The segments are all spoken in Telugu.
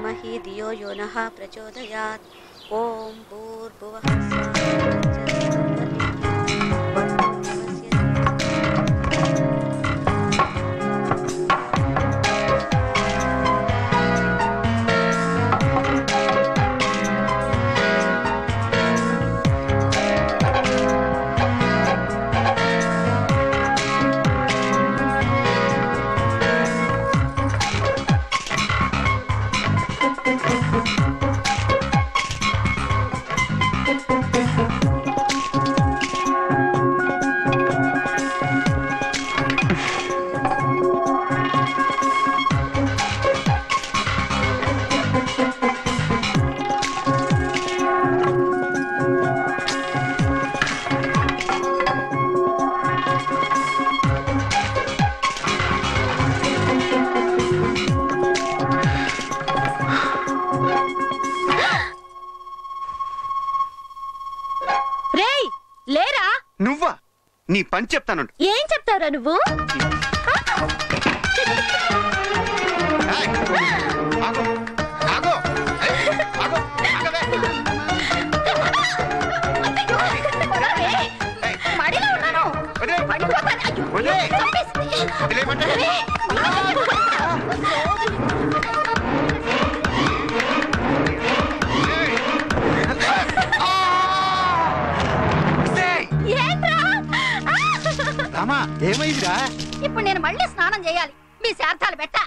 धीमहि धियो यो नः प्रचोदयात्। ओम भूर्भुवः स्वः। నీ పని చెప్తాను. ఏం చెప్తారా నువ్వు? ఏమైందిరా? ఇప్పుడు నేను మళ్ళీ స్నానం చేయాలి. మీ శార్థాలు పెట్ట.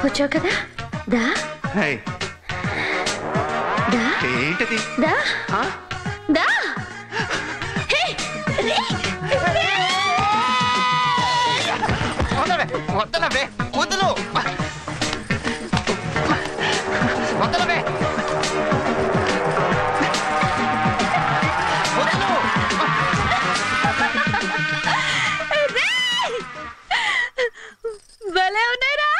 వచ్చావు కదా? దా దా ఏంటది? దా దా వద్దనవే, వద్దులు వద్దనవే. భలే ఉన్నారా?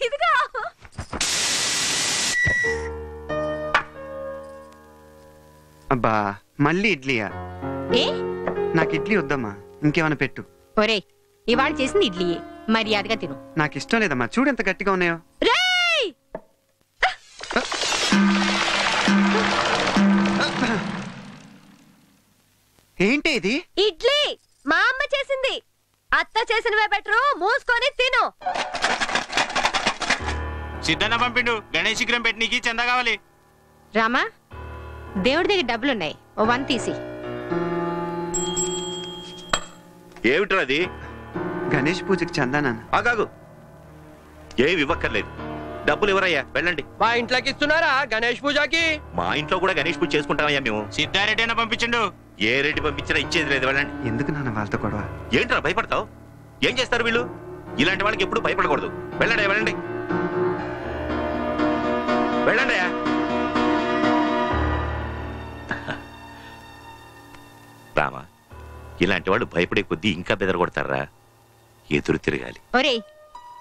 ఇదిగో అబ్బా మళ్ళీ ఇడ్లీయా? నాకు ఇడ్లీ వద్దమ్మా, ఇంకేమైనా పెట్టు. ఒరే ఇవాళ చేసింది ఇడ్లీయే, మర్యాదగా తిను. నాకు ఇష్టం లేదమ్మా, చూడు ఎంత గట్టిగా ఉన్నాయో. ఏంటి ఇది? ఇడ్లీ మా అమ్మ చేసింది. అత్త చేసినవే బెటరు, మూసుకొని తిను. సిద్ధన్న పంపిండు, గణేష్ విగ్రహం పెట్టి నీకు చందా కావాలి. రామా దేవుడి దగ్గర డబ్బులున్నాయి, ఓ 1 తీసి. ఏమిటది? గణేష్ పూజకి చందానా? ఆగాగు, ఏమి ఇవ్వక్కర్లేదు. డబ్బులు ఎవరయ్యా? వెళ్ళండి. మా ఇంట్లోకి ఇస్తున్నారా గణేష్ పూజకి? మా ఇంట్లో కూడా గణేష్ పూజ చేసుకుంటామయ్యా మేము. సిద్ధారెడ్డి అయినా పంపించండు. ఏ రెడ్డి పంపించినా ఇచ్చేది లేదు, వెళ్ళండి. ఎందుకు నాన్న వాళ్ళతో గొడవ? ఏంట్రా భయపడతావు? ఏం చేస్తారు వీళ్ళు? ఇలాంటి వాళ్ళకి ఎప్పుడు భయపడకూడదు. వెళ్ళండి వెళ్ళండి వెళ్ళండి. రామా, ఇలాంటి వాళ్ళు భయపడే కొద్దీ ఇంకా బెదరగొడతారా? ఎదురు తిరగాలి. ఒరే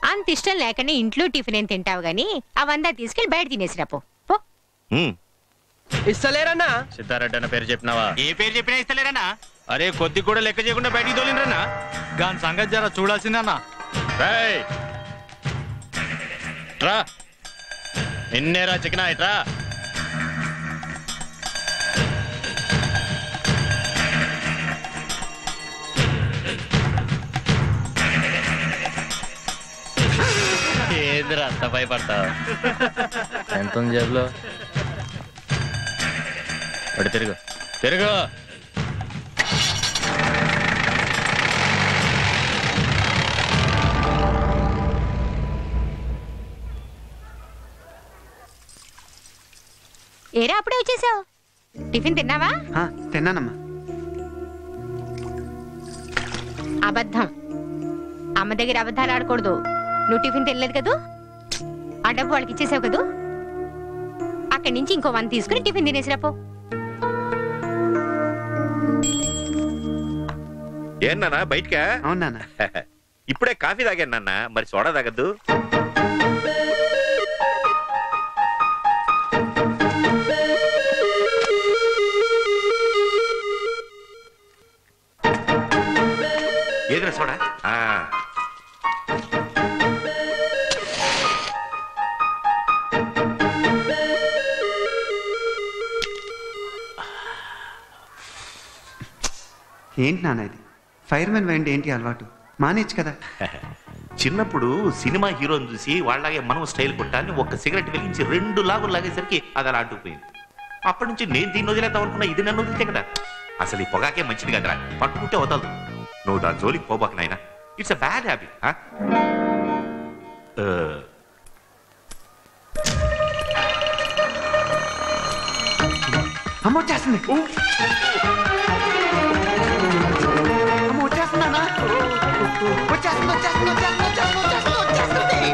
అంత ఇష్టం లేకనే ఇంట్లో టిఫిన్ ఏం తింటావు గానీ అవంతా తీసుకెళ్లి బయట తినేసిరా పో. ఇస్తలేరన్నా? సిద్ధారెడ్డి అన్న పేరు చెప్పినావా? ఏ పేరు చెప్పినా ఇస్తలేరన్నా? అరే కొద్ది కూడా లెక్క చేయకుండా బయటికి తోలినరన్నా. గాని సంగతి జర చూడాల్సిందన్నా. రా నిన్నేరా చికెన్ ఇట్రా. ఏదిరా అంత భయపడతావు? ఎంత ఉంది జేబులో? అటు తిరుగు తిరుగు. ఏరా అప్పుడే వచ్చేసావు? టిఫిన్ తిన్నావా? తిన్నానమ్మా. అబద్ధం. అమ్మ దగ్గర అబద్ధాలు ఆడకూడదు. నువ్వు టిఫిన్ తినలేదు కదూ, ఆ డబ్బు వాళ్ళకి ఇచ్చేసావు కదూ, అక్కడి నుంచి ఇంకో 1 తీసుకుని టిఫిన్ తినేసిరాపో. ఏనా బయటకా? అవునా? ఇప్పుడే కాఫీ తాగాను నాన్న, మరి సోడా తాగద్దు? ఏదిరా సోడా? ఏంటి నాన్న ఇది? ఫైర్మెన్ వైండ్ ఏంటి అలవాటు? మానేచ్చు కదా. చిన్నప్పుడు సినిమా హీరోని చూసి వాళ్ళలాగే మనం స్టైల్ కొట్టాలని ఒక్క సిగరెట్ వెలిగించి 2 లాగులు లాగేసరికి అది అలా అంటుకుపోయింది. అప్పటి నుంచి నేను దీన్ని వదిలేద్దాం అనుకున్నా, ఇది నన్ను వదిలితే కదా. అసలు ఈ పొగాకే మంచిది కదరా, పట్టుకుంటే వదలదు. నువ్వు దాని జోలికి పోబాక నాయనా, ఇట్స్ అ బ్యాడ్ హ్యాబిట్. అమ్మ వచ్చేస్తుంది. అమ్మ వచ్చేస్తుందా? వచ్చేస్తుంది వచ్చేస్తుంది వచ్చేస్తుంది వచ్చేస్తుంది వచ్చేస్తుంది వచ్చేస్తుంది.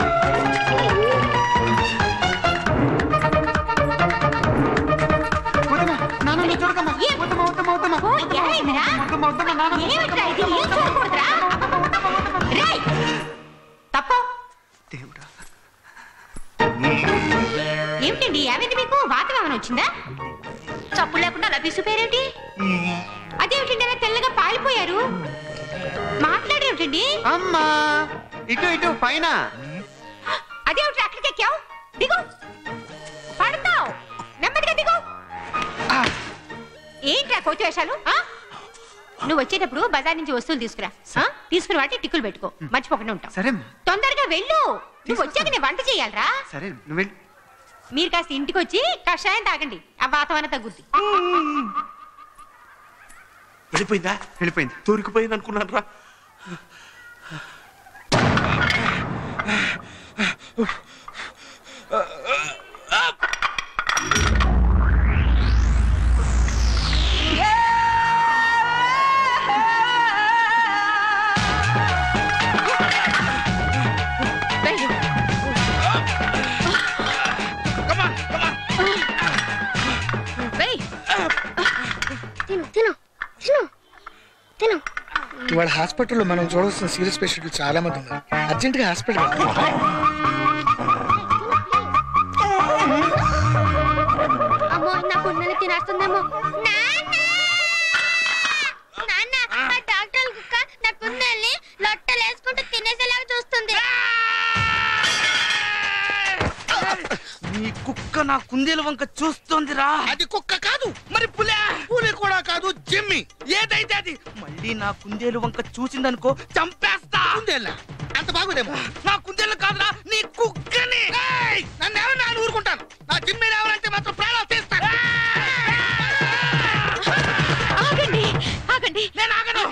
వద్దమ్మా నాన్న, నువ్వు చూడకమ్మా. వద్దమ్మా వద్దమ్మా వద్దమ్మా వద్దమ్మా వద్దమ్మా నాన్న. దేవుడా, ఏమిటండి ఏమైంది మీకు? వాతావరణం వచ్చిందా? చప్పుడు లేకుండా అలా పిసిపోయారేంటి? అదేమిటండి అలా తెల్లగా పారిపోయారు? మాట్లాడేమిటండి? అమ్మా ఇటు ఇటు పైన. అదేమిటి అక్కడికి ఎక్కావు? దిగు, పడతావు. నెమ్మదిగా దిగు. ఏంట్రా కోతి వేషాలు? నువ్వు వచ్చేటప్పుడు బజార్ నుంచి వస్తువులు తీసుకురా. తీసుకుని వాటి టిక్కులు పెట్టుకో, మర్చిపోకుండా ఉంటావు. సరే తొందరగా వెళ్ళు. నువ్వు వచ్చాక నేను వంట చేయాలరా. సరే నువ్వు వెళ్ళు. మీరు కాస్త ఇంటికి వచ్చి కషాయం తాగండి, ఆ వాతావరణం తగ్గుద్ది. వెళ్ళిపోయిందా? వెళ్ళిపోయింది. దొరికిపోయింది అనుకున్నాను రా. ఇవాళ హాస్పిటల్లో మనం చూడాల్సిన సీరియస్ పేషెంట్లు చాలా మంది ఉన్నారు. అర్జెంట్ గా హాస్పిటల్ అమ్మో, నా పున్నెలు తినేస్తుందేమో. డాక్టర్ కుక్క నా పున్నెల్ని లొట్టలేసుకుంటూ తినేసేలాగా చూస్తుంది. నీ కుక్క నా కుందేలు వంక చూస్తోందిరా. అది కుక్క కాదు, మరి పులి. పులి కూడా కాదు, జిమ్మి. ఏదైతే అది మళ్ళీ నా కుందేలు వంక చూసిందనుకో చంపేస్తా. కుందేలా? అంత బాగుదేమో. నా కుందేలు కాదురా, నీ కుక్కని. నన్ను నేను ఊరుకుంటాను. నా జిమ్మి రావాలంటే మాత్రం ప్రాణాలు తీస్తాను. ఆగండి ఆగండి. నేను ఆగను.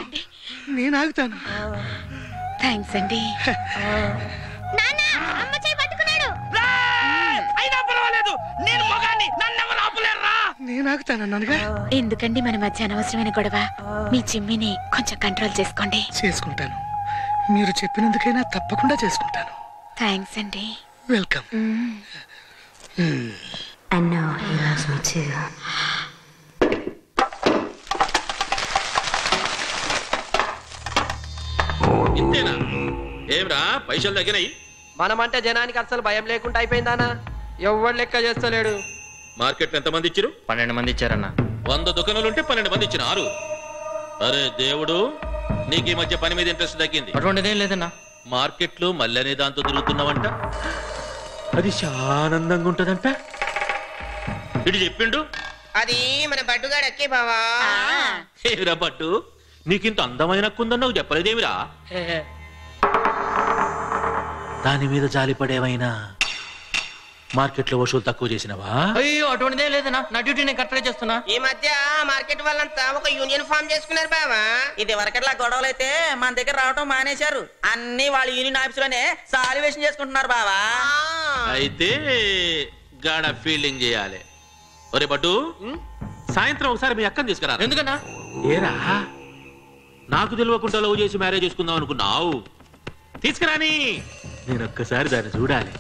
నేను ఆగుతాను. థ్యాంక్స్ అండి. నాన్న, అమ్మ చేయి పట్టుకున్నాడు. అయినా పర్వాలేదు, నేను మొగాన్ని, నన్నెవరు ఆపలేరురా. నేను ఆగుతానన్నానుగా. ఎందుకండి మన మధ్య అనవసరమైన గొడవ? మీ జిమ్మిని కొంచెం కంట్రోల్ చేసుకోండి. చేసుకుంటాను. మీరు చెప్పినందుకైనా తప్పకుండా చేసుకుంటాను. థ్యాంక్స్ అండి. Welcome. I know he loves me too. ఇంతేనా? ఏమ్రా పైసలు తగ్గినాయి? మనమంటే జనానికి అసలు భయం లేకుండా అయిపోయిందానా? ఎవడు లెక్క చేస్తలేడు. మార్కెట్లో ఎంత మంది ఇచ్చారు? 12 మంది ఇచ్చారన్న. 100 దుకాణాలుంటే 12 మంది ఇచ్చినారు. అరే దేవుడు, నీకు ఈ మధ్య పని మీద ఇంట్రెస్ట్ తగ్గింది. అటువంటిదేం లేదన్నా. మార్కెట్లో మళ్ళీ అనే దాంతో తిరుగుతున్నావంట అది ఆనందంగా ఉంటదంట ఇటు చెప్పిండు. అది మన బడ్డుగాడు అక్కే బావా. ఏమిరా పట్టు, నీకింత అందమైన కుందని నాకు చెప్పలేదేమిరా? దాని మీద జాలిపడేవైనా మార్కెట్లో వసూలు తక్కువ చేసినవా? అయ్యో అటువంటిదే లేదన్నా, నా డ్యూటీ నేను కరెక్ట్గా చేస్తున్నా. ఈ మధ్య మార్కెట్ వాళ్ళంతా ఒక యూనియన్ ఫామ్ చేసుకున్నారు బావా. ఇది వరకట్లా గొడవలు అయితే మన దగ్గర రావటం మానేశారు. అన్ని వాళ్ళ యూనియన్ ఆఫీస్ లోనే సాల్యువేషన్ చేసుకుంటున్నారు బావా. అయితే గాడ ఫీల్డింగ్ చేయాలి. ఒరే పట్టు, సాయంత్రం ఒకసారి మీ అక్కని తీసుకురా. ఎందుకన్నా? ఏరా నాకు తెలియకుండా లవ్ చేసి మ్యారేజ్ చేసుకుందాం అనుకున్నావు? తీసుకురాని, నేను ఒక్కసారి దాన్ని చూడాలి.